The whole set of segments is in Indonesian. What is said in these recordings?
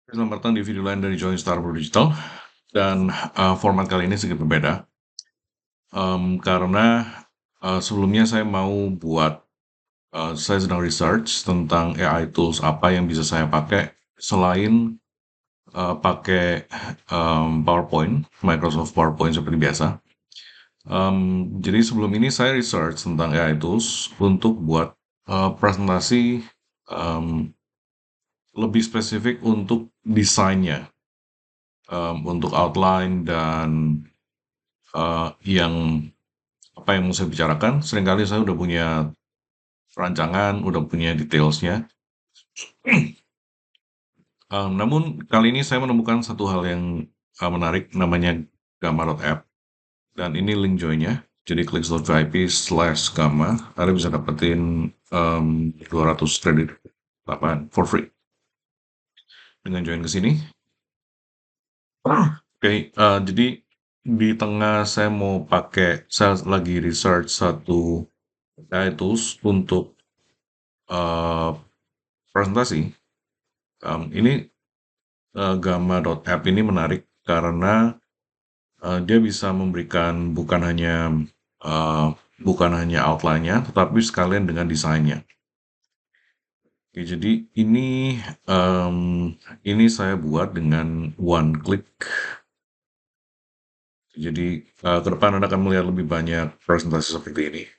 Selamat datang di video lain dari Join Star Pro Digital dan format kali ini sedikit berbeda karena sebelumnya saya mau buat saya sedang research tentang AI tools apa yang bisa saya pakai selain pakai PowerPoint, Microsoft PowerPoint seperti biasa. Jadi sebelum ini saya research tentang AI tools untuk buat presentasi lebih spesifik untuk desainnya, untuk outline dan yang apa yang mau saya bicarakan. Seringkali saya udah punya perancangan, udah punya detailsnya. Namun kali ini saya menemukan satu hal yang menarik, namanya Gamma.app, dan ini link joinnya. Jadi clicks.vip/gamma, Anda bisa dapetin 200 kredit for free dengan join ke sini. Oke, jadi di tengah saya mau pakai, saya lagi research satu AI tools untuk presentasi. Ini Gamma.app ini menarik karena dia bisa memberikan bukan hanya outline-nya, tetapi sekalian dengan desainnya. Oke, jadi ini saya buat dengan one click. Jadi ke depan Anda akan melihat lebih banyak presentasi seperti ini.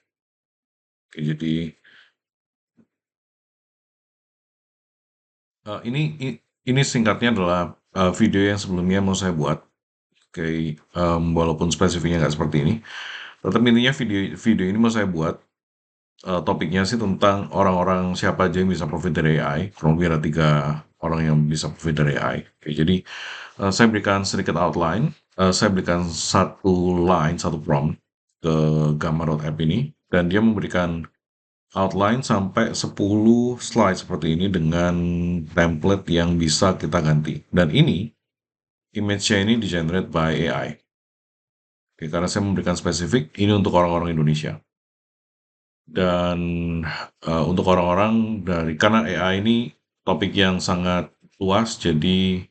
Oke, jadi ini singkatnya adalah video yang sebelumnya mau saya buat. Oke, walaupun spesifiknya nggak seperti ini, tetap intinya video ini mau saya buat. Topiknya sih tentang orang-orang siapa aja yang bisa profit dari AI. Kurang lebih ada 3 orang yang bisa profit dari AI. Oke, jadi saya berikan sedikit outline. Saya berikan satu line, satu prompt ke Gamma.app ini, dan dia memberikan outline sampai 10 slide seperti ini dengan template yang bisa kita ganti. Dan ini image-nya ini di-generate by AI. Oke, karena saya memberikan spesifik, ini untuk orang-orang Indonesia. Dan untuk orang-orang karena AI ini topik yang sangat luas, jadi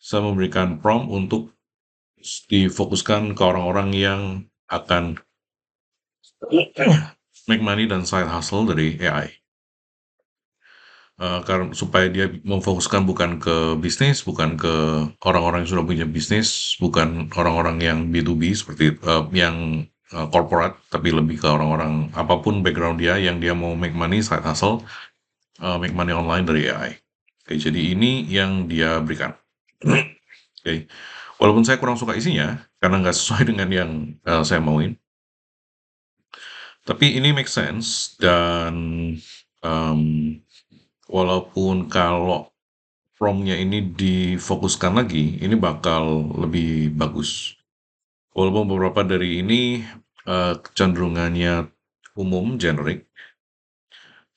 saya memberikan prompt untuk difokuskan ke orang-orang yang akan make money dan side hustle dari AI. Karena supaya dia memfokuskan bukan ke bisnis, bukan ke orang-orang yang sudah punya bisnis, bukan orang-orang yang B2B seperti yang corporate, tapi lebih ke orang-orang apapun background dia yang dia mau make money, side hustle, make money online dari AI. Oke, jadi ini yang dia berikan. Oke, walaupun saya kurang suka isinya karena nggak sesuai dengan yang saya mauin, tapi ini make sense dan um, walaupun kalau prompt-nya ini difokuskan lagi, ini bakal lebih bagus. Walaupun beberapa dari ini kecenderungannya umum, generic,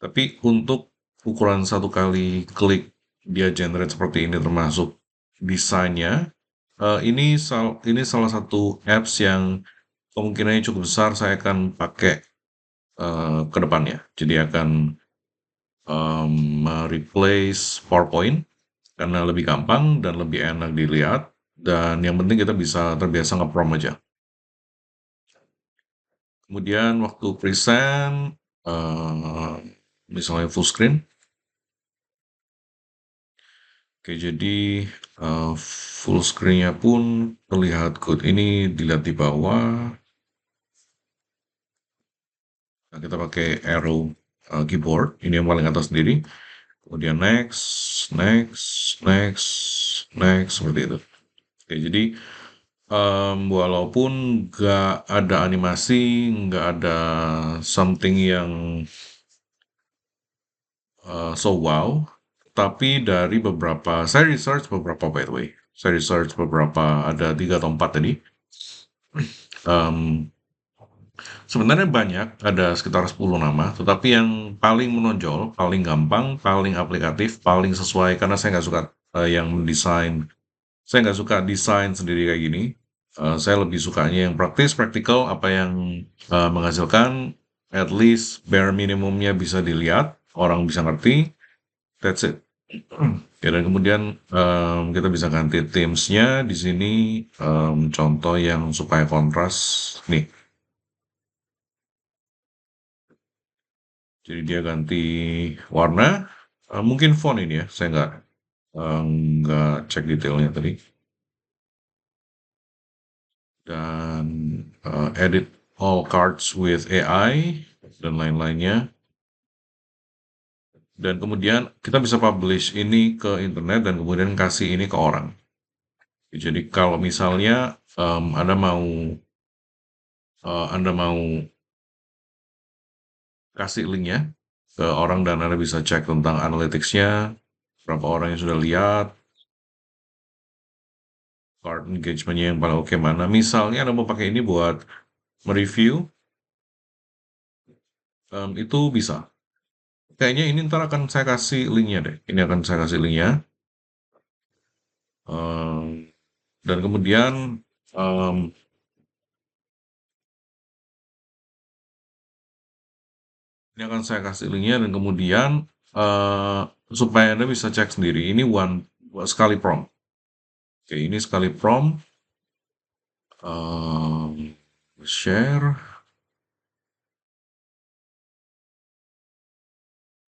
tapi untuk ukuran satu kali klik dia generate seperti ini termasuk desainnya, ini salah satu apps yang kemungkinannya cukup besar saya akan pakai ke depannya. Jadi akan replace PowerPoint karena lebih gampang dan lebih enak dilihat, dan yang penting kita bisa terbiasa nge-prompt aja. Kemudian waktu present, misalnya full screen. Oke, jadi full screen-nya pun terlihat good. Ini dilihat di bawah. Nah, kita pakai arrow keyboard. Ini yang paling atas sendiri. Kemudian next, next, next, next, seperti itu. Oke, jadi walaupun nggak ada animasi, nggak ada something yang so wow, tapi dari saya research beberapa, by the way. Saya research beberapa, ada 3 atau 4 tadi. Sebenarnya banyak, ada sekitar 10 nama, tetapi yang paling menonjol, paling gampang, paling aplikatif, paling sesuai, karena saya nggak suka yang mendesain. Saya nggak suka desain sendiri kayak gini. Saya lebih sukanya yang praktis, praktikal, apa yang menghasilkan, at least bare minimumnya bisa dilihat, orang bisa ngerti, that's it. Ya, dan kemudian kita bisa ganti themes-nya di sini, contoh yang supaya kontras nih. Jadi dia ganti warna, mungkin font ini ya, saya nggak cek detailnya tadi. Dan edit all cards with AI dan lain-lainnya. Dan kemudian kita bisa publish ini ke internet dan kemudian kasih ini ke orang. Jadi kalau misalnya Anda mau kasih linknya ke orang dan Anda bisa cek tentang analytics-nya, berapa orang yang sudah lihat, card engagement-nya yang paling oke mana. Misalnya Anda mau pakai ini buat mereview, itu bisa. Kayaknya ini ntar akan saya kasih linknya deh. Ini akan saya kasih linknya. Dan kemudian ini akan saya kasih linknya dan kemudian supaya Anda bisa cek sendiri. Ini sekali prompt. Oke, ini sekali prompt.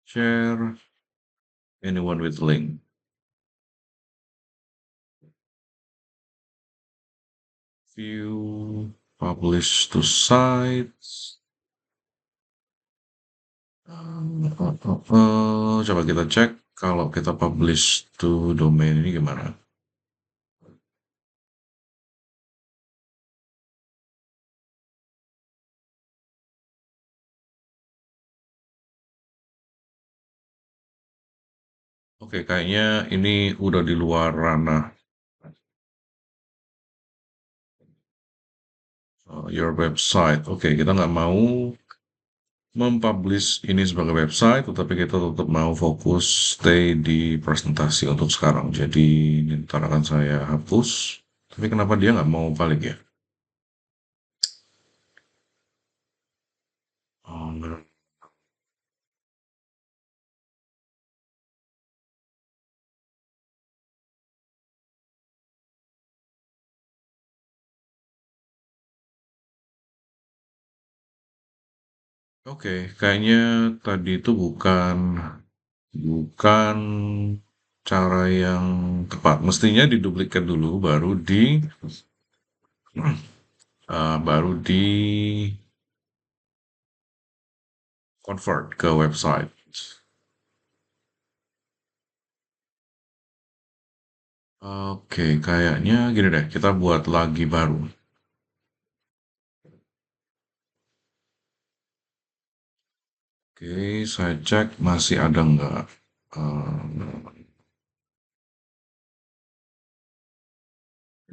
Share anyone with link. View, publish to sites. Coba kita cek kalau kita publish to domain ini gimana. Oke, kayaknya ini udah di luar ranah your website. Oke, kita nggak mau mempublish ini sebagai website, tetapi kita tetap mau fokus stay di presentasi untuk sekarang. Jadi ntar akan saya hapus. Tapi kenapa dia nggak mau balik ya? Oh, no. Oke, kayaknya tadi itu bukan cara yang tepat. Mestinya diduplikat dulu, baru di convert ke website. Oke, kayaknya gini deh, kita buat lagi baru. Oke, saya cek masih ada nggak.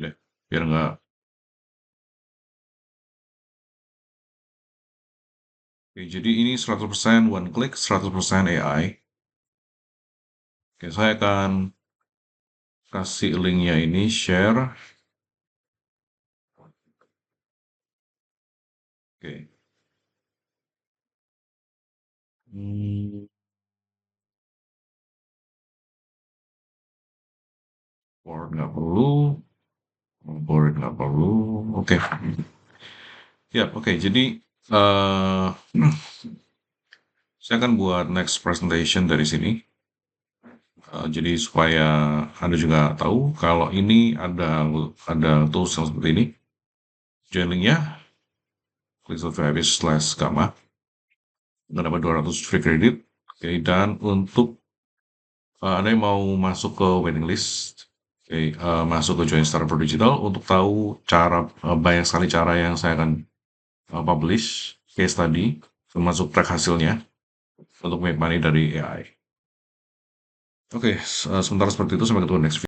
Deh, biar nggak. Oke, jadi ini 100% one click, 100% AI. Oke, saya akan kasih linknya ini, share. Oke. Hmm, Word nggak perlu, PowerPoint nggak perlu. Oke. Ya, oke. Jadi eh saya akan buat next presentation dari sini. Jadi supaya Anda juga tahu kalau ini ada tools yang seperti ini. Join linknya, klik /gamma. Anda dapat 200 free credit. Oke, dan untuk Anda yang mau masuk ke waiting list, oke, masuk ke Join Startup Digital untuk tahu banyak sekali cara yang saya akan publish case tadi, termasuk track hasilnya untuk make money dari AI. Oke, sementara seperti itu, sampai ketemu next video.